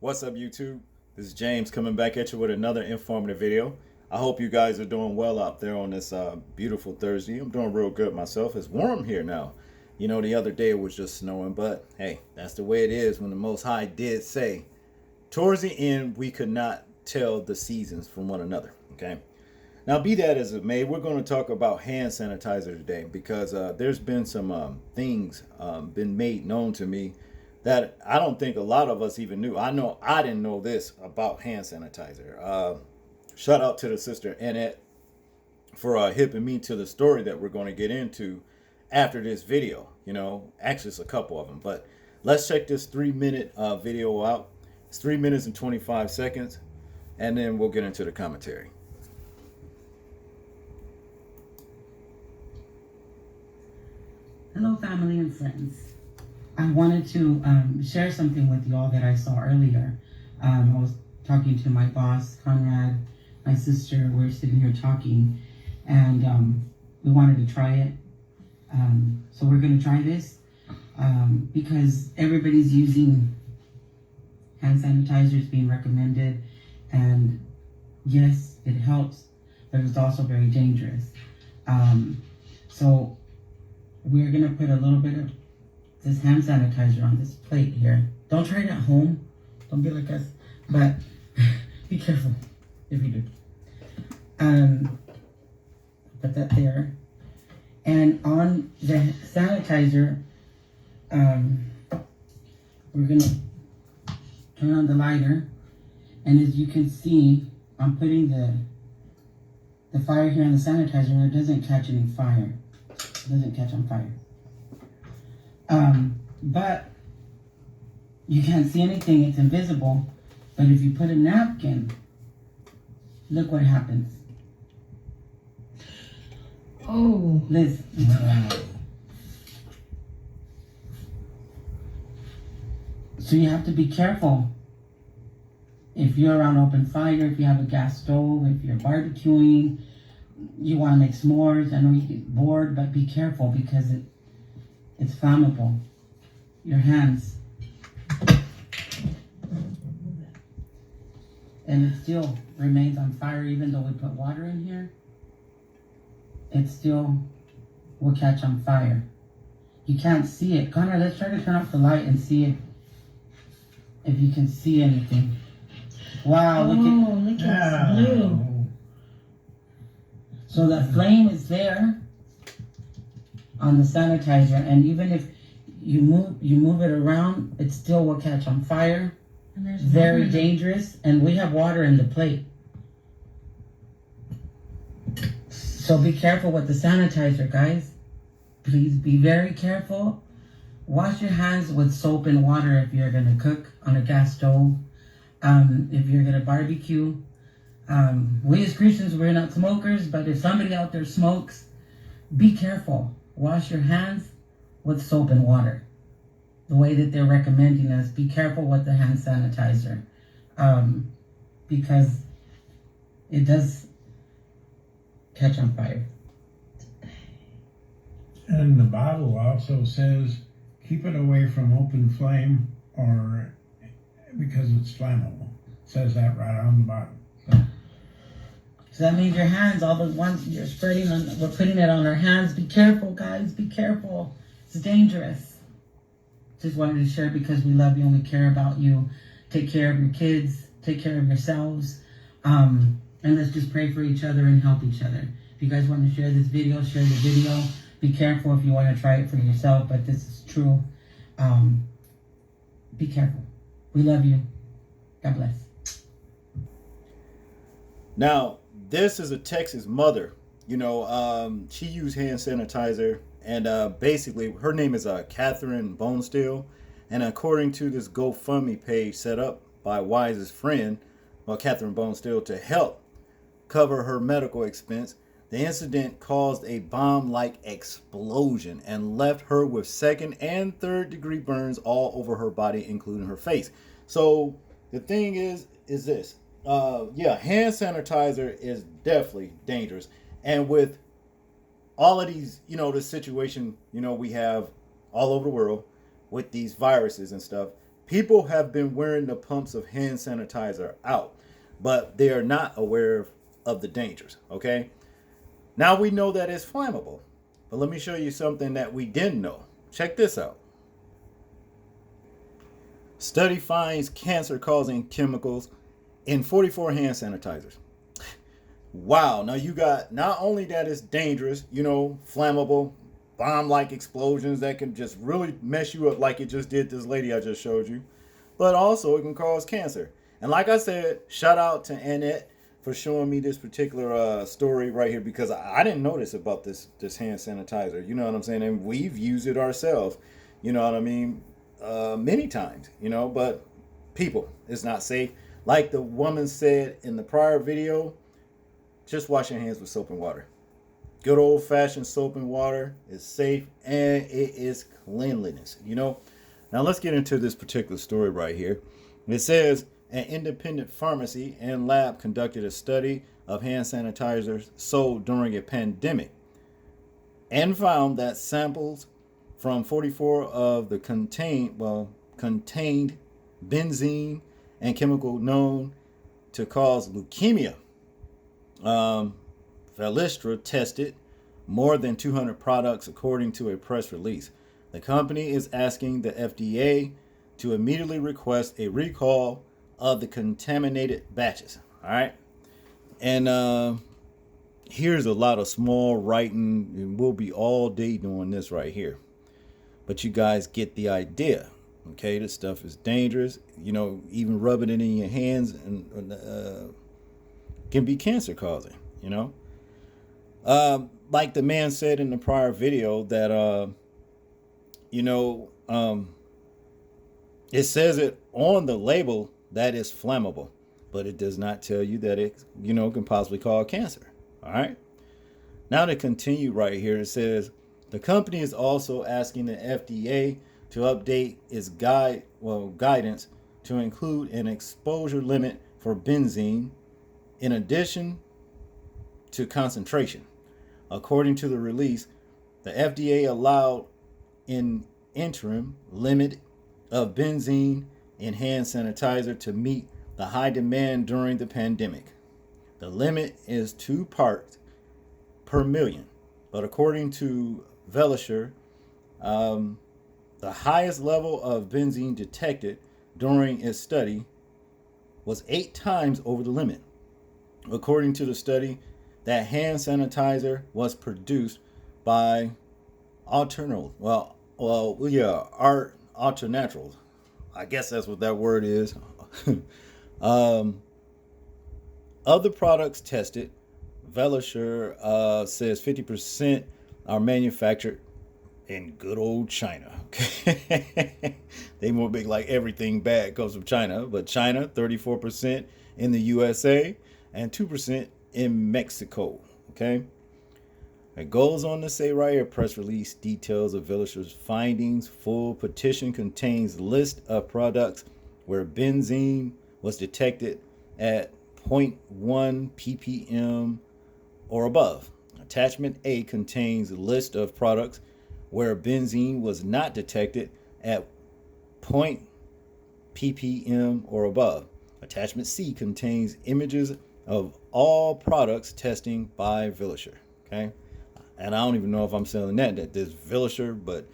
What's up, YouTube? This is James coming back at you with another informative video. I hope you guys are doing well out there on this beautiful Thursday. I'm doing real good myself. It's warm here now. You know, the other day it was just snowing, but hey, that's the way it is when the Most High did say, towards the end, we could not tell the seasons from one another, okay? Now, be that as it may, we're going to talk about hand sanitizer today because there's been some things been made known to me that I don't think a lot of us even knew. I know I didn't know this about hand sanitizer. Shout out to the sister Annette for hipping me to the story that we're going to get into after this video. You know, actually it's a couple of them, but let's check this 3-minute video out. It's 3 minutes and 25 seconds, and then we'll get into the commentary. Hello, family and friends. I wanted to share something with you all that I saw earlier. I was talking to my boss, Conrad, my sister. We're sitting here talking, and we wanted to try it. So we're going to try this because everybody's using hand sanitizers being recommended. And yes, it helps, but it's also very dangerous. So we're going to put a little bit of this hand sanitizer on this plate here. Don't try it at home. Don't be like us. But be careful if you do. Put that there. And on the sanitizer, we're going to turn on the lighter. And as you can see, I'm putting the fire here on the sanitizer, and it doesn't catch any fire. It doesn't catch on fire. But you can't see anything, it's invisible. But if you put a napkin, look what happens. Oh, Liz. So you have to be careful. If you're around open fire, if you have a gas stove, if you're barbecuing, you want to make s'mores. I know you get bored, but be careful because it's flammable. Your hands. And it still remains on fire even though we put water in here. It still will catch on fire. You can't see it. Connor, let's try to turn off the light and see if you can see anything. Wow, look at it's blue. So the flame is there on the sanitizer, and even if you move it around, it still will catch on fire. And there's very dangerous, and we have water in the plate. So be careful with the sanitizer, guys. Please be very careful. Wash your hands with soap and water if you're going to cook on a gas stove. If you're going to barbecue. We as Christians, we're not smokers, but if somebody out there smokes, be careful. Wash your hands with soap and water. The way that they're recommending us, be careful with the hand sanitizer. Because it does catch on fire. And the bottle also says, keep it away from open flame or because it's flammable. It says that right on the bottom. So that means your hands, all the ones you're spreading on, we're putting it on our hands. Be careful, guys. Be careful. It's dangerous. Just wanted to share because we love you and we care about you. Take care of your kids. Take care of yourselves. And let's just pray for each other and help each other. If you guys want to share this video, share the video. Be careful if you want to try it for yourself, but this is true. Be careful. We love you. God bless. Now, this is a Texas mother. You know, she used hand sanitizer, and basically her name is Catherine Bonesteel. And according to this GoFundMe page set up by Wise's friend, Catherine Bonesteel, to help cover her medical expense, the incident caused a bomb-like explosion and left her with 2nd and 3rd degree burns all over her body, including her face. So the thing is this. Yeah, hand sanitizer is definitely dangerous. And with all of these, you know, this situation, you know, we have all over the world with these viruses and stuff, People have been wearing the pumps of hand sanitizer out, but they are not aware of the dangers, okay? Now we know that it's flammable, but let me show you something that we didn't know. Check this out. Study finds cancer-causing chemicals in 44 hand sanitizers. Wow, now you got not only that it's dangerous, flammable, bomb-like explosions that can just really mess you up like it just did this lady I just showed you, but also it can cause cancer. And like I said, shout out to Annette for showing me this particular story right here, because I didn't notice about this hand sanitizer. You know what I'm saying? And we've used it ourselves. You know what I mean? Many times. But people, it's not safe. Like the woman said in the prior video, just wash your hands with soap and water. Good old fashioned soap and water is safe, and it is cleanliness. Now let's get into this particular story right here. It says an independent pharmacy and lab conducted a study of hand sanitizers sold during a pandemic and found that samples from 44 of the contained benzene and chemical known to cause leukemia. Velistra tested more than 200 products according to a press release. The company is asking the FDA to immediately request a recall of the contaminated batches. All right. And here's a lot of small writing, and we'll be all day doing this right here. But you guys get the idea. Okay, this stuff is dangerous. Even rubbing it in your hands and can be cancer causing. Like the man said in the prior video that it says it on the label that it's flammable, but it does not tell you that it can possibly cause cancer. All right. Now to continue right here, it says the company is also asking the FDA to update its guidance to include an exposure limit for benzene in addition to concentration. According to the release, the FDA allowed an interim limit of benzene in hand sanitizer to meet the high demand during the pandemic. The limit is 2 parts per million, but according to Velistra, the highest level of benzene detected during its study was 8 times over the limit. According to the study, that hand sanitizer was produced by alternative. Alternaturals. I guess that's what that word is. Other products tested, Velistra says 50% are manufactured in good old China. They more big like everything bad comes from China, but China 34% in the USA and 2% in Mexico. Okay. It goes on to say right here, press release details of Velistra's findings. Full petition contains list of products where benzene was detected at 0.1 ppm or above. Attachment A contains a list of products where benzene was not detected at 0.0 ppm or above. Attachment C contains images of all products testing by Velistra. Okay. And I don't even know if I'm selling that there's Velistra, but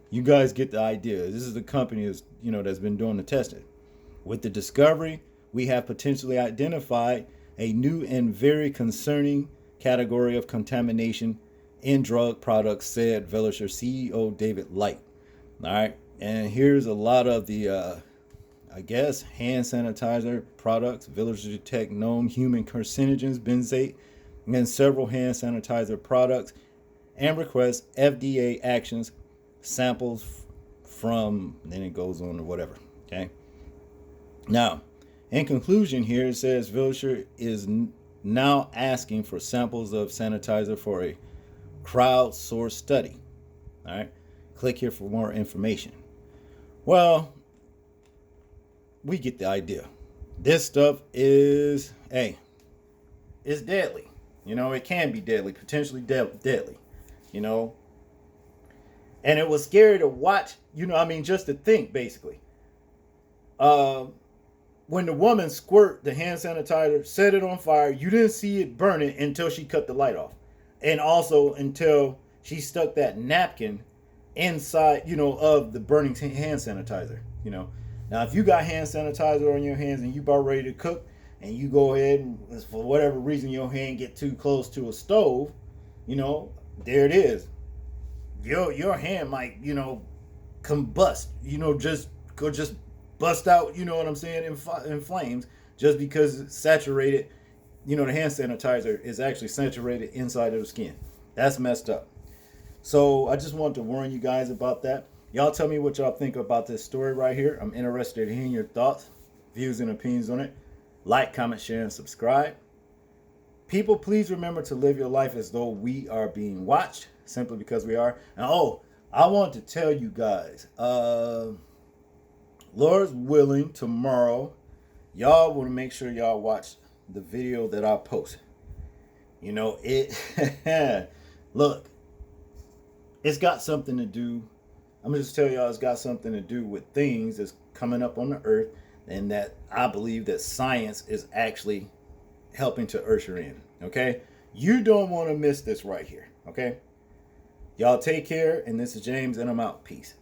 you guys get the idea. This is the company that's been doing the testing. With the discovery, we have potentially identified a new and very concerning category of contamination in drug products, said Velistra CEO David Light. All right, and here's a lot of the, hand sanitizer products. Velistra detect known human carcinogens, benzate, and several hand sanitizer products, and request FDA actions, samples from, then it goes on to whatever. Okay. Now, in conclusion here, it says Velistra is now asking for samples of sanitizer for a crowdsourced study. All right. Click here for more information. Well, we get the idea. This stuff is, it's deadly. It can be deadly, potentially deadly. And it was scary to watch, just to think, basically. uh, when the woman squirt the hand sanitizer, set it on fire, you didn't see it burning until she cut the light off. And also until she stuck that napkin inside, of the burning hand sanitizer, Now, if you got hand sanitizer on your hands and you about ready to cook, and you go ahead and for whatever reason your hand get too close to a stove, there it is. Your hand might, combust, just bust out, you know what I'm saying, in flames, just because it's saturated. The hand sanitizer is actually saturated inside of the skin. That's messed up. So I just wanted to warn you guys about that. Y'all tell me what y'all think about this story right here. I'm interested in hearing your thoughts, views, and opinions on it. Like, comment, share, and subscribe. People, please remember to live your life as though we are being watched, simply because we are. And I want to tell you guys, Lord's willing, tomorrow, y'all want to make sure y'all watch the video that I post. Look, it's got something to do. I'm going to just tell y'all it's got something to do with things that's coming up on the earth, and that I believe that science is actually helping to usher in. Okay? You don't want to miss this right here. Okay? Y'all take care, and this is James, and I'm out. Peace.